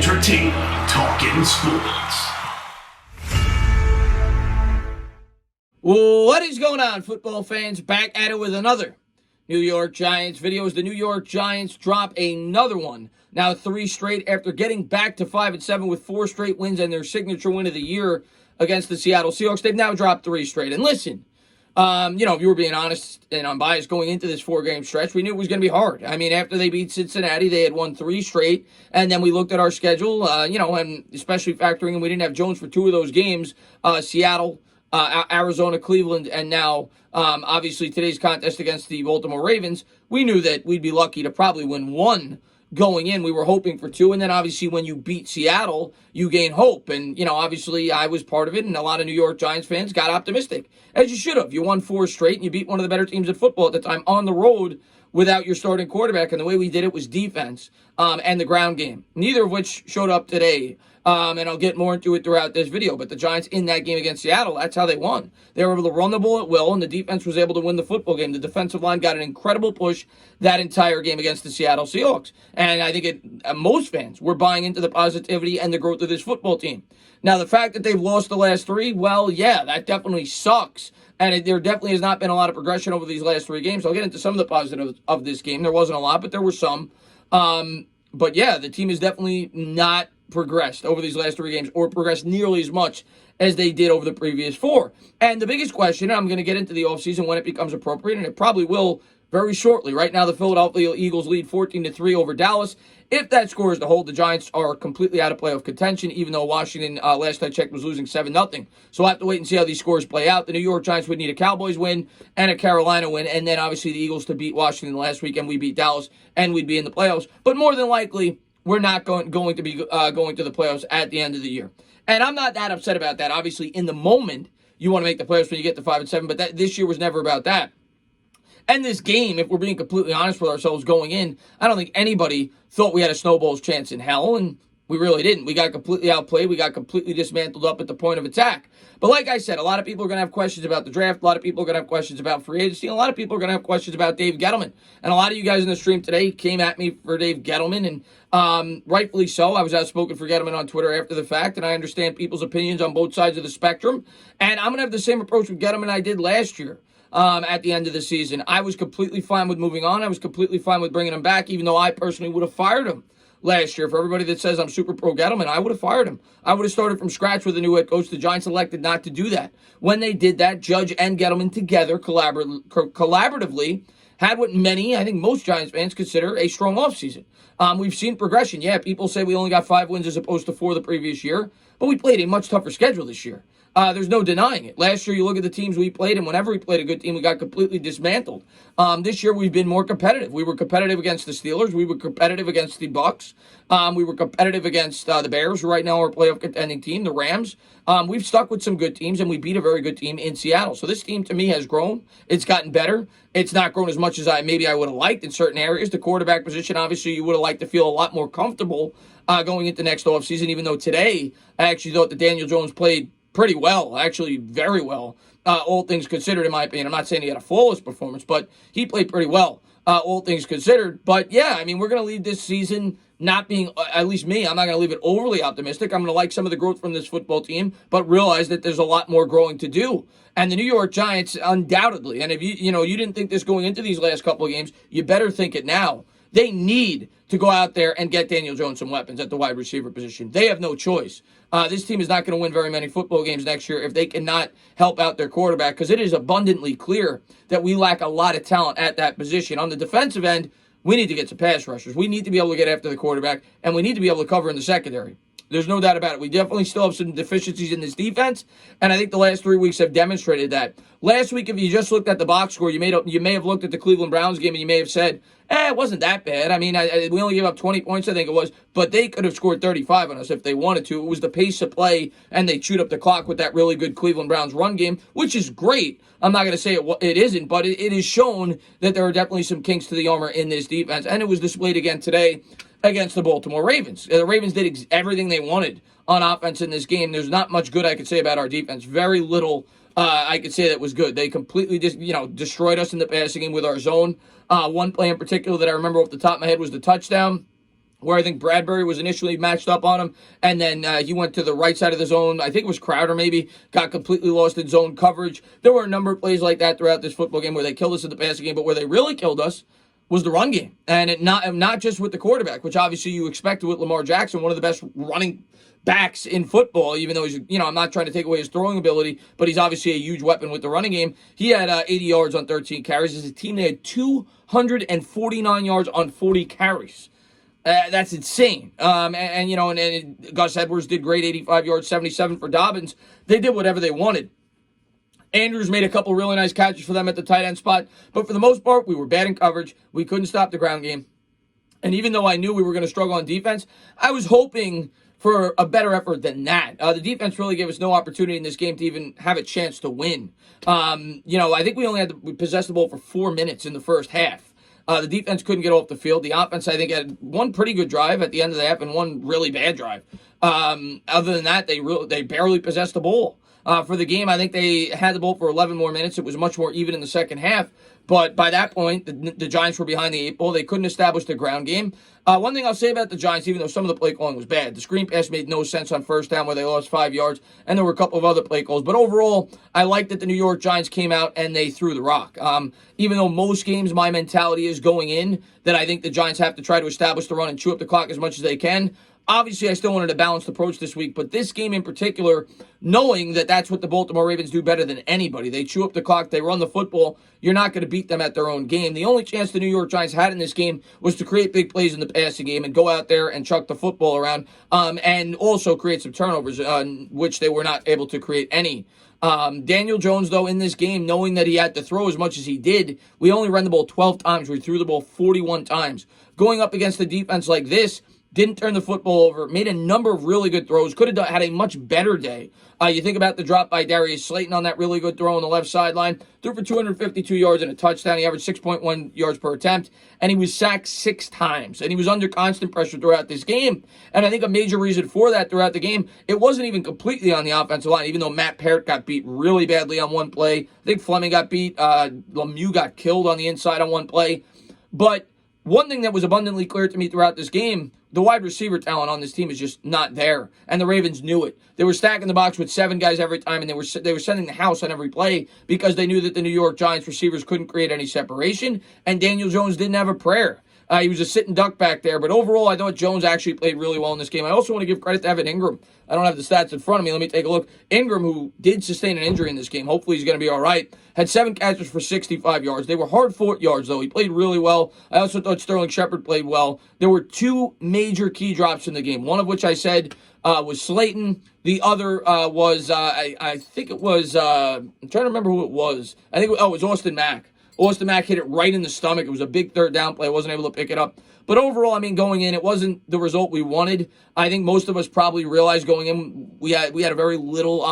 entertaining talking sports. What is going on, football fans? Back at it with another New York Giants video as the New York Giants drop another one. Now 3 straight after getting back to 5-7 with 4 straight wins and their signature win of the year against the Seattle Seahawks. They've now dropped 3 straight. And listen, if you were being honest and unbiased going into this 4-game stretch, we knew it was going to be hard. I mean, after they beat Cincinnati, they had won 3 straight. And then we looked at our schedule, and especially factoring in we didn't have Jones for 2 of those games, Seattle, Arizona, Cleveland, and now, obviously, today's contest against the Baltimore Ravens. We knew that we'd be lucky to probably win 1 going in. We were hoping for 2, and then obviously when you beat Seattle, you gain hope. And, obviously I was part of it, and a lot of New York Giants fans got optimistic, as you should have. You won 4 straight, and you beat one of the better teams in football at the time on the road without your starting quarterback, and the way we did it was defense and the ground game, neither of which showed up today. And I'll get more into it throughout this video. But the Giants in that game against Seattle, that's how they won. They were able to run the ball at will, and the defense was able to win the football game. The defensive line got an incredible push that entire game against the Seattle Seahawks. And I think most fans were buying into the positivity and the growth of this football team. Now, the fact that they've lost the last 3, well, yeah, that definitely sucks. And there definitely has not been a lot of progression over these last 3 games. I'll get into some of the positives of this game. There wasn't a lot, but there were some. But yeah, the team is definitely not progressed over these last 3 games or progressed nearly as much as they did over the previous 4. And the biggest question, and I'm going to get into the offseason when it becomes appropriate, and it probably will very shortly. Right now, the Philadelphia Eagles lead 14-3 over Dallas. If that score is to hold, the Giants are completely out of playoff contention, even though Washington, last I checked, was losing 7-0. So we'll have to wait and see how these scores play out. The New York Giants would need a Cowboys win and a Carolina win, and then obviously the Eagles to beat Washington last week, and we beat Dallas, and we'd be in the playoffs. But more than likely, we're not going to be going to the playoffs at the end of the year. And I'm not that upset about that. Obviously, in the moment, you want to make the playoffs when you get to 5-7, but this year was never about that. And this game, if we're being completely honest with ourselves going in, I don't think anybody thought we had a snowball's chance in hell, and we really didn't. We got completely outplayed. We got completely dismantled up at the point of attack. But like I said, a lot of people are going to have questions about the draft. A lot of people are going to have questions about free agency. And a lot of people are going to have questions about Dave Gettleman. And a lot of you guys in the stream today came at me for Dave Gettleman, and rightfully so. I was outspoken for Gettleman on Twitter after the fact, and I understand people's opinions on both sides of the spectrum. And I'm going to have the same approach with Gettleman I did last year. At the end of the season, I was completely fine with moving on. I was completely fine with bringing him back, even though I personally would have fired him last year. For everybody that says I'm super pro Gettleman, I would have fired him. I would have started from scratch with a new head coach. The Giants elected not to do that. When they did that, Judge and Gettleman together collaboratively had what many, I think most Giants fans consider a strong offseason. We've seen progression. Yeah, people say we only got 5 wins as opposed to 4 the previous year, but we played a much tougher schedule this year. There's no denying it. Last year, you look at the teams we played, and whenever we played a good team, we got completely dismantled. This year, we've been more competitive. We were competitive against the Steelers. We were competitive against the Bucs. We were competitive against the Bears, who right now are a playoff contending team, the Rams. We've stuck with some good teams, and we beat a very good team in Seattle. So this team, to me, has grown. It's gotten better. It's not grown as much as I would have liked in certain areas. The quarterback position, obviously, you would have liked to feel a lot more comfortable going into next offseason, even though today, I actually thought that Daniel Jones played pretty well, actually very well, all things considered, in my opinion. I'm not saying he had a flawless performance, but he played pretty well, all things considered. But yeah, I mean, we're going to leave this season not being, at least me, I'm not going to leave it overly optimistic. I'm going to like some of the growth from this football team, but realize that there's a lot more growing to do. And the New York Giants, undoubtedly, and if you didn't think this going into these last couple of games, you better think it now. They need to go out there and get Daniel Jones some weapons at the wide receiver position. They have no choice. This team is not going to win very many football games next year if they cannot help out their quarterback, because it is abundantly clear that we lack a lot of talent at that position. On the defensive end, we need to get some pass rushers. We need to be able to get after the quarterback, and we need to be able to cover in the secondary. There's no doubt about it. We definitely still have some deficiencies in this defense, and I think the last 3 weeks have demonstrated that. Last week, if you just looked at the box score, you may have looked at the Cleveland Browns game, and you may have said, it wasn't that bad. I mean, we only gave up 20 points, I think it was, but they could have scored 35 on us if they wanted to. It was the pace of play, and they chewed up the clock with that really good Cleveland Browns run game, which is great. I'm not going to say it isn't, but it is shown that there are definitely some kinks to the armor in this defense, and it was displayed again today against the Baltimore Ravens. The Ravens did everything they wanted on offense in this game. There's not much good I could say about our defense. Very little I could say that was good. They completely destroyed us in the passing game with our zone. One play in particular that I remember off the top of my head was the touchdown. where I think Bradbury was initially matched up on him, and then he went to the right side of the zone. I think it was Crowder maybe, got completely lost in zone coverage. There were a number of plays like that throughout this football game where they killed us in the passing game, but where they really killed us was the run game. And not just with the quarterback, which obviously you expected with Lamar Jackson, one of the best running backs in football, even though he's, I'm not trying to take away his throwing ability, but he's obviously a huge weapon with the running game. He had 80 yards on 13 carries. As a team, they had 249 yards on 40 carries. That's insane. And Gus Edwards did great, 85 yards, 77 for Dobbins. They did whatever they wanted. Andrews made a couple really nice catches for them at the tight end spot, but for the most part, we were bad in coverage. We couldn't stop the ground game. And even though I knew we were going to struggle on defense, I was hoping for a better effort than that. The defense really gave us no opportunity in this game to even have a chance to win. I think we only we possessed the ball for 4 minutes in the first half. The defense couldn't get off the field. The offense, I think, had one pretty good drive at the end of the half and one really bad drive. Other than that, they barely possessed the ball. For the game, I think they had the ball for 11 more minutes. It was much more even in the second half. But by that point, the Giants were behind the 8 ball. They couldn't establish the ground game. One thing I'll say about the Giants, even though some of the play calling was bad, the screen pass made no sense on first down where they lost 5 yards, and there were a couple of other play calls. But overall, I like that the New York Giants came out and they threw the rock. Even though most games my mentality is going in that I think the Giants have to try to establish the run and chew up the clock as much as they can. Obviously, I still wanted a balanced approach this week, but this game in particular, knowing that that's what the Baltimore Ravens do better than anybody. They chew up the clock, they run the football. You're not going to beat them at their own game. The only chance the New York Giants had in this game was to create big plays in the passing game and go out there and chuck the football around and also create some turnovers, which they were not able to create any. Daniel Jones, though, in this game, knowing that he had to throw as much as he did, we only ran the ball 12 times. We threw the ball 41 times. Going up against a defense like this, didn't turn the football over, made a number of really good throws, could have had a much better day. You think about the drop by Darius Slayton on that really good throw on the left sideline, threw for 252 yards and a touchdown. He averaged 6.1 yards per attempt, and he was sacked 6 times. And he was under constant pressure throughout this game. And I think a major reason for that throughout the game, it wasn't even completely on the offensive line, even though Matt Parrott got beat really badly on one play. I think Fleming got beat. Lemieux got killed on the inside on one play. But one thing that was abundantly clear to me throughout this game, the wide receiver talent on this team is just not there, and the Ravens knew it. They were stacking the box with 7 guys every time, and they were sending the house on every play because they knew that the New York Giants receivers couldn't create any separation, and Daniel Jones didn't have a prayer. He was a sitting duck back there, but overall, I thought Jones actually played really well in this game. I also want to give credit to Evan Ingram. I don't have the stats in front of me. Let me take a look. Ingram, who did sustain an injury in this game, hopefully he's going to be all right, had 7 catches for 65 yards. They were hard-fought yards, though. He played really well. I also thought Sterling Shepard played well. There were 2 major key drops in the game, one of which I said was Slayton. The other was, I think it was, I'm trying to remember who it was. I think it was Austin Mack. Austin Mack hit it right in the stomach. It was a big third down play. I wasn't able to pick it up. But overall, I mean, going in, it wasn't the result we wanted. I think most of us probably realized going in we had a very little,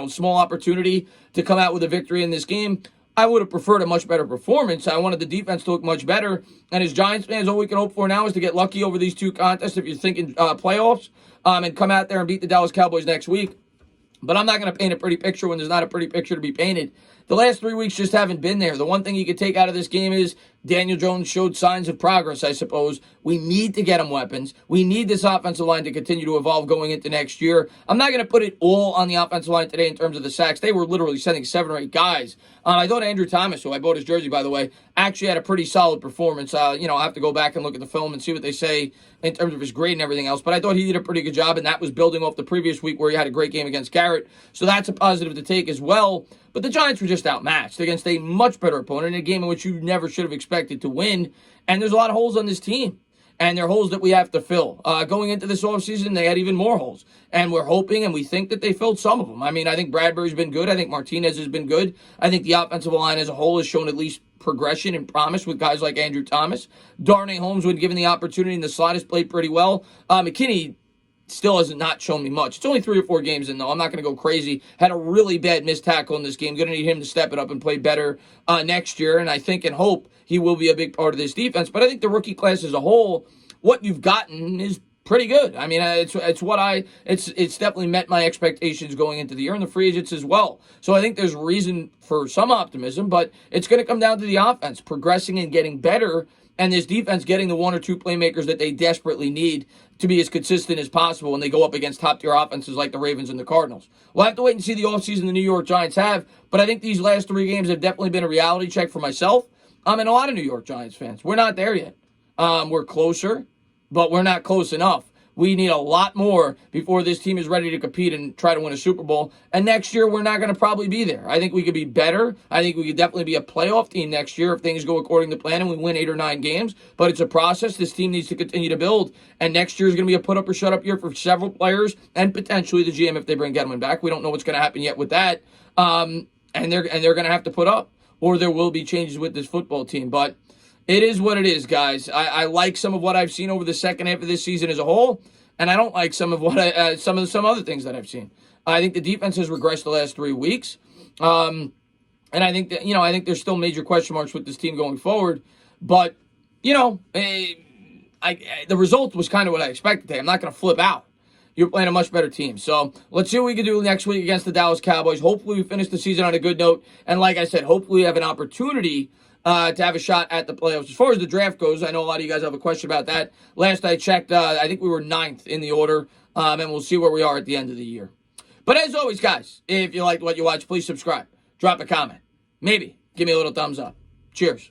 small opportunity to come out with a victory in this game. I would have preferred a much better performance. I wanted the defense to look much better. And as Giants fans, all we can hope for now is to get lucky over these 2 contests if you're thinking playoffs and come out there and beat the Dallas Cowboys next week. But I'm not going to paint a pretty picture when there's not a pretty picture to be painted. The last 3 weeks just haven't been there. The one thing you could take out of this game is Daniel Jones showed signs of progress, I suppose. We need to get him weapons. We need this offensive line to continue to evolve going into next year. I'm not going to put it all on the offensive line today in terms of the sacks. They were literally sending 7 or 8 guys. I thought Andrew Thomas, who I bought his jersey, by the way, actually had a pretty solid performance. I'll have to go back and look at the film and see what they say in terms of his grade and everything else. But I thought he did a pretty good job, and that was building off the previous week where he had a great game against Garrett. So that's a positive to take as well. But the Giants were just outmatched against a much better opponent in a game in which you never should have expected to win. And there's a lot of holes on this team. And they're holes that we have to fill. Going into this offseason, they had even more holes. And we're hoping and we think that they filled some of them. I mean, I think Bradbury's been good. I think Martinez has been good. I think the offensive line as a whole has shown at least progression and promise with guys like Andrew Thomas. Darnay Holmes, when given the opportunity in the slot, has played pretty well. McKinney still has not shown me much. It's only 3 or 4 games in, though. I'm not going to go crazy. Had a really bad missed tackle in this game. Going to need him to step it up and play better next year. And I think and hope he will be a big part of this defense. But I think the rookie class as a whole, what you've gotten is pretty good. I mean, it's definitely met my expectations going into the year, and the free agents as well. So I think there's reason for some optimism, but it's going to come down to the offense progressing and getting better and this defense getting the one or two playmakers that they desperately need to be as consistent as possible when they go up against top-tier offenses like the Ravens and the Cardinals. We'll have to wait and see the offseason the New York Giants have, but I think these last 3 games have definitely been a reality check for myself and a lot of New York Giants fans. We're not there yet. We're closer, but we're not close enough. We need a lot more before this team is ready to compete and try to win a Super Bowl. And next year, we're not going to probably be there. I think we could be better. I think we could definitely be a playoff team next year if things go according to plan and we win 8 or 9 games. But it's a process. This team needs to continue to build. And next year is going to be a put-up or shut-up year for several players and potentially the GM if they bring Gettleman back. We don't know what's going to happen yet with that. And they're going to have to put up, or there will be changes with this football team. But it is what it is, guys. I like some of what I've seen over the second half of this season as a whole, and I don't like some of what some other things that I've seen. I think the defense has regressed the last 3 weeks, and I think that I think there's still major question marks with this team going forward. But the result was kind of what I expected today. I'm not going to flip out. You're playing a much better team. So let's see what we can do next week against the Dallas Cowboys. Hopefully we finish the season on a good note. And like I said, hopefully we have an opportunity to have a shot at the playoffs. As far as the draft goes, I know a lot of you guys have a question about that. Last I checked, I think we were 9th in the order, and we'll see where we are at the end of the year. But as always, guys, if you liked what you watched, please subscribe. Drop a comment. Maybe give me a little thumbs up. Cheers.